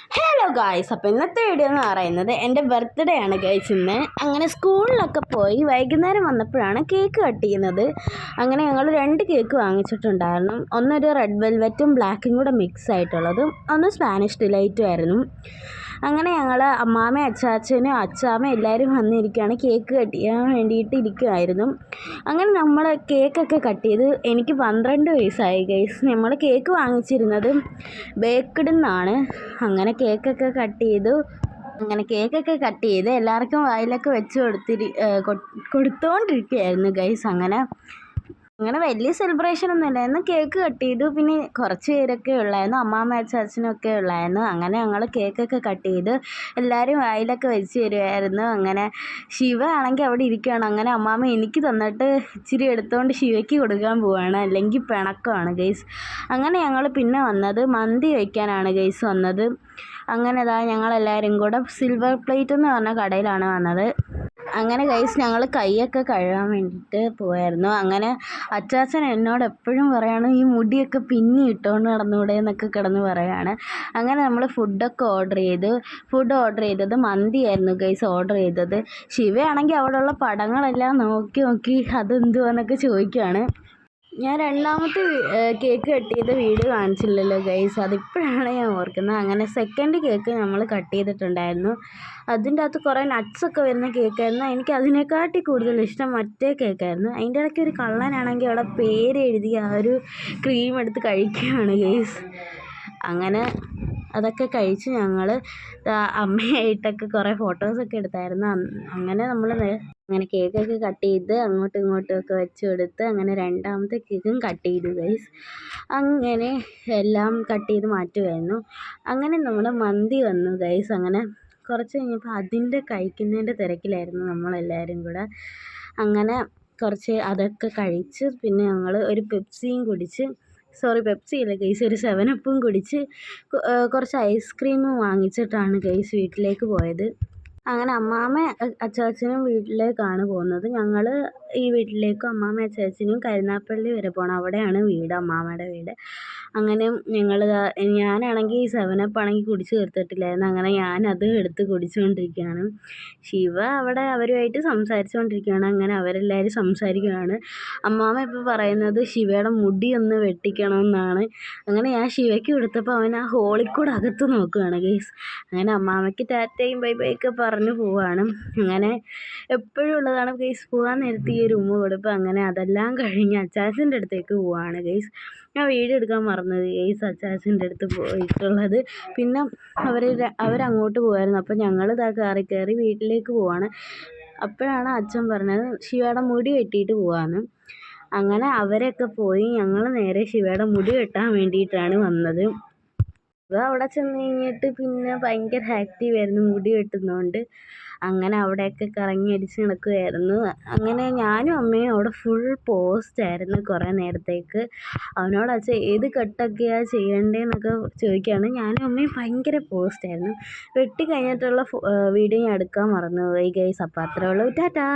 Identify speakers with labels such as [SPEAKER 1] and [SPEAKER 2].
[SPEAKER 1] Hello guys, അപ്പോൾ ഇന്നത്തെ video എന്ന് പറയുന്നത് എൻ്റെ ബർത്ത്ഡേ ആണ് ഗൈസ്. ഇന്ന് അങ്ങനെ സ്കൂളിലൊക്കെ പോയി വൈകുന്നേരം വന്നപ്പോഴാണ് കേക്ക് കട്ട് ചെയ്യുന്നത്. അങ്ങനെ ഞങ്ങൾ 2 കേക്ക് വാങ്ങിച്ചിട്ടുണ്ടായിരുന്നു. ഒന്നൊരു റെഡ് വെൽവെറ്റും ബ്ലാക്കും കൂടെ മിക്സ് ആയിട്ടുള്ളതും, ഒന്ന് സ്പാനിഷ് ഡിലൈറ്റും ആയിരുന്നു. അങ്ങനെ ഞങ്ങൾ അമ്മാമ്മയും അച്ചാച്ചനും അച്ചാമ്മയും എല്ലാവരും വന്നിരിക്കുകയാണ്, കേക്ക് കട്ട് ചെയ്യാൻ വേണ്ടിയിട്ട് ഇരിക്കുമായിരുന്നു. അങ്ങനെ നമ്മൾ കേക്കൊക്കെ കട്ട് ചെയ്ത് എനിക്ക് 12 വയസ്സായി ഗൈസ്. നമ്മൾ കേക്ക് വാങ്ങിച്ചിരുന്നത് ബേക്ക്ഡിൽ നിന്നാണ്. അങ്ങനെ കേക്കൊക്കെ കട്ട് ചെയ്ത് എല്ലാവർക്കും വായിലൊക്കെ വെച്ച് കൊടുത്തുകൊണ്ടിരിക്കുകയായിരുന്നു ഗൈസ്. അങ്ങനെ വലിയ സെലിബ്രേഷൻ ഒന്നും ഇല്ലായിരുന്നു. കേക്ക് കട്ട് ചെയ്തു. പിന്നെ കുറച്ച് പേരൊക്കെ ഉള്ളായിരുന്നു, അമ്മാമ്മ അച്ചാച്ചനൊക്കെ ഉള്ളായിരുന്നു. അങ്ങനെ ഞങ്ങൾ കേക്കൊക്കെ കട്ട് ചെയ്ത് എല്ലാവരും വായിലൊക്കെ വെച്ച് തരുമായിരുന്നു. അങ്ങനെ ശിവ ആണെങ്കിൽ അവിടെ ഇരിക്കുകയാണ്. അങ്ങനെ അമ്മാമ്മ എനിക്ക് തന്നിട്ട് ഇച്ചിരി എടുത്തുകൊണ്ട് ശിവയ്ക്ക് കൊടുക്കാൻ പോവുകയാണ്, അല്ലെങ്കിൽ പിണക്കമാണ് ഗൈസ്. അങ്ങനെ ഞങ്ങൾ പിന്നെ വന്നത് മന്തി കഴിക്കാനാണ് ഗൈസ് വന്നത്. അങ്ങനെ ഞങ്ങളെല്ലാവരും കൂടെ സിൽവർ പ്ലേറ്റ് എന്ന് പറഞ്ഞ കടയിലാണ് വന്നത്. അങ്ങനെ ഗൈസ് ഞങ്ങൾ കൈയൊക്കെ കഴുകാൻ വേണ്ടിയിട്ട് പോയായിരുന്നു. അങ്ങനെ അച്ചാച്ചൻ എന്നോട് എപ്പോഴും പറയാണ്, ഈ മുടിയൊക്കെ പിന്നി ഇട്ടുകൊണ്ട് നടന്നൂടെ എന്നൊക്കെ കിടന്ന് പറയാണ്. അങ്ങനെ നമ്മൾ ഫുഡ് ഓർഡർ ചെയ്തത് മന്തിയായിരുന്നു ഗൈസ് ഓർഡർ ചെയ്തത്. ശിവയാണെങ്കിൽ അവിടെയുള്ള പടങ്ങളെല്ലാം നോക്കി അതെന്തുവാന്നൊക്കെ ചോദിക്കുകയാണ്. ഞാൻ രണ്ടാമത്തെ കേക്ക് കട്ട് ചെയ്ത വീഡിയോ കാണിച്ചില്ലല്ലോ ഗൈസ്, അതിപ്പോഴാണ് ഞാൻ ഓർക്കുന്നത്. അങ്ങനെ സെക്കൻഡ് കേക്ക് നമ്മൾ കട്ട് ചെയ്തിട്ടുണ്ടായിരുന്നു. അതിൻ്റെ അകത്ത് കുറേ നട്ട്സൊക്കെ വരുന്ന കേക്കായിരുന്നു. എനിക്ക് അതിനെക്കാട്ടി കൂടുതൽ ഇഷ്ടം മറ്റേ കേക്കായിരുന്നു. അതിൻ്റെ ഇടയ്ക്ക് ഒരു കള്ളനാണെങ്കിൽ അവിടെ പേരെഴുതി ആ ഒരു ക്രീം എടുത്ത് കഴിക്കുകയാണ് ഗൈസ്. അങ്ങനെ അതൊക്കെ കഴിച്ച് ഞങ്ങൾ അമ്മയായിട്ടൊക്കെ കുറേ ഫോട്ടോസൊക്കെ എടുത്തായിരുന്നു. അങ്ങനെ കേക്കൊക്കെ കട്ട് ചെയ്ത് അങ്ങോട്ടും ഇങ്ങോട്ടും ഒക്കെ വെച്ച് കൊടുത്ത് അങ്ങനെ രണ്ടാമത്തെ കേക്കും കട്ട് ചെയ്തു ഗൈസ്. അങ്ങനെ എല്ലാം കട്ട് ചെയ്ത് മാറ്റുമായിരുന്നു. അങ്ങനെ നമ്മുടെ മന്തി വന്നു ഗൈസ്. അങ്ങനെ കുറച്ച് കഴിഞ്ഞപ്പോൾ അതിൻ്റെ കഴിക്കുന്നതിൻ്റെ തിരക്കിലായിരുന്നു നമ്മളെല്ലാവരും കൂടെ. അങ്ങനെ കുറച്ച് അതൊക്കെ കഴിച്ച് പിന്നെ ഞങ്ങൾ ഒരു പെപ്സിയും കുടിച്ച്, പെപ്സിയല്ല ഗൈസ്, ഒരു 7 കുടിച്ച് കുറച്ച് ഐസ്ക്രീമും വാങ്ങിച്ചിട്ടാണ് ഗൈസ് വീട്ടിലേക്ക് പോയത്. അങ്ങനെ അമ്മാമ്മയും അച്ചാച്ചനും വീട്ടിലേക്കാണ് പോകുന്നത്. ഞങ്ങൾ ഈ വീട്ടിലേക്കും അമ്മാമ്മയും അച്ചാച്ചനും കരുനാഗപ്പള്ളി വരെ പോകണം, അവിടെയാണ് വീട്, അമ്മാമ്മയുടെ വീട്. അങ്ങനെ ഞാനാണെങ്കിൽ 7 ആണെങ്കിൽ കുടിച്ച് തീർത്തിട്ടില്ലായിരുന്നു. അങ്ങനെ ഞാനത് എടുത്ത് കുടിച്ചുകൊണ്ടിരിക്കുകയാണ്. ശിവ അവിടെ അവരുമായിട്ട് സംസാരിച്ചുകൊണ്ടിരിക്കുകയാണ്. അങ്ങനെ അവരെല്ലാവരും സംസാരിക്കുകയാണ്. അമ്മാമ്മ ഇപ്പോൾ പറയുന്നത് ശിവയുടെ മുടി ഒന്ന് വെട്ടിക്കണമെന്നാണ്. അങ്ങനെ ഞാൻ ശിവയ്ക്ക് കൊടുത്തപ്പോൾ അവൻ ആ ഹോളിൽ കൂടെ അകത്ത് നോക്കുകയാണ് ഗൈസ്. അങ്ങനെ അമ്മാമ്മയ്ക്ക് ടാറ്റയും ബൈ ബൈ ഒക്കെ പറഞ്ഞു പോവാണ്. അങ്ങനെ എപ്പോഴും ഉള്ളതാണ് ഗൈസ്, പോകാൻ നേരത്തെ ഈ ഒരു ഉമ്മ കൊടുപ്പ്. അങ്ങനെ അതെല്ലാം കഴിഞ്ഞ് അച്ചാച്ചൻ്റെ അടുത്തേക്ക് പോവാണ് ഗൈസ്. ഞാൻ വീഡിയോ എടുക്കാൻ മറന്നത് ഗൈസ്, അച്ചാച്ചൻ്റെ അടുത്ത് പോയിട്ടുള്ളത്. പിന്നെ അവരങ്ങോട്ട് പോകായിരുന്നു. അപ്പോൾ ഞങ്ങൾ കാറിൽ കയറി വീട്ടിലേക്ക് പോവാണ്. അപ്പോഴാണ് അച്ഛൻ പറഞ്ഞത് ശിവയുടെ മുടി വെട്ടിയിട്ട് പോവാന്ന്. അങ്ങനെ അവരൊക്കെ പോയി. ഞങ്ങൾ നേരെ ശിവയുടെ മുടി വെട്ടാൻ വേണ്ടിയിട്ടാണ് വന്നത്. അവിടെ ചെന്ന് കഴിഞ്ഞിട്ട് പിന്നെ ഭയങ്കര ആക്റ്റീവായിരുന്നു മുടി വെട്ടുന്നതുകൊണ്ട്. അങ്ങനെ അവിടെയൊക്കെ കറങ്ങി അടിച്ച് നടക്കുകയായിരുന്നു. അങ്ങനെ ഞാനും അമ്മയും അവിടെ ഫുൾ പോസ്റ്റായിരുന്നു കുറേ നേരത്തേക്ക്. അവനോട് അച്ഛൻ ഏത് കട്ടൊക്കെയാണ് ചെയ്യേണ്ടതെന്നൊക്കെ ചോദിക്കുകയാണ്. ഞാനും അമ്മയും ഭയങ്കര പോസ്റ്റായിരുന്നു. വെട്ടി കഴിഞ്ഞിട്ടുള്ള വീഡിയോ ഞാൻ എടുക്കാൻ മറന്നുപോയി ഗൈസ്. അപ്പോൾ അത്രേ ഉള്ളൂ, ടാറ്റാ.